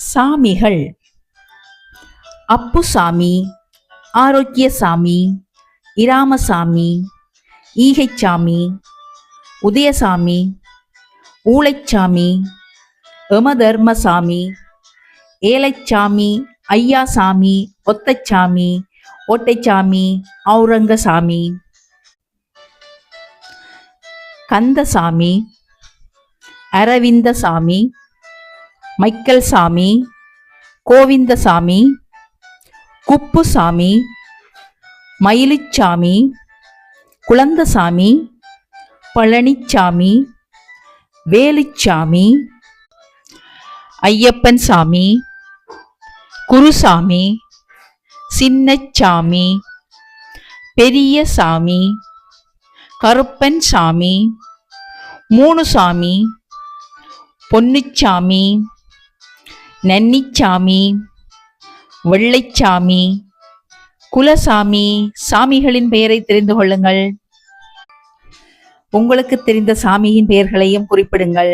சாமிகள்: அப்புசாமி, ஆரோக்கியசாமி, இராமசாமி, ஈகைச்சாமி, உதயசாமி, ஊளைச்சாமி, யமதர்மசாமி, ஏலைச்சாமி, ஐயாசாமி, ஒத்தைச்சாமி, ஓட்டைச்சாமி, ஔரங்கசாமி. கந்தசாமி, அரவிந்தசாமி, மைக்கேல்சாமி, கோவிந்தசாமி, குப்புசாமி, மயிலுச்சாமி, குழந்தசாமி, பழனிச்சாமி, வேலுச்சாமி, ஐயப்பன்சாமி, குருசாமி, சின்னச்சாமி, பெரியசாமி, கருப்பன்சாமி, மூணுசாமி, பொன்னுச்சாமி, நன்னிச்சாமி, வெள்ளைச்சாமி, குலசாமி. சாமிகளின் பெயரை தெரிந்து கொள்ளுங்கள். உங்களுக்கு தெரிந்த சாமியின் பெயர்களையும் குறிப்பிடுங்கள்.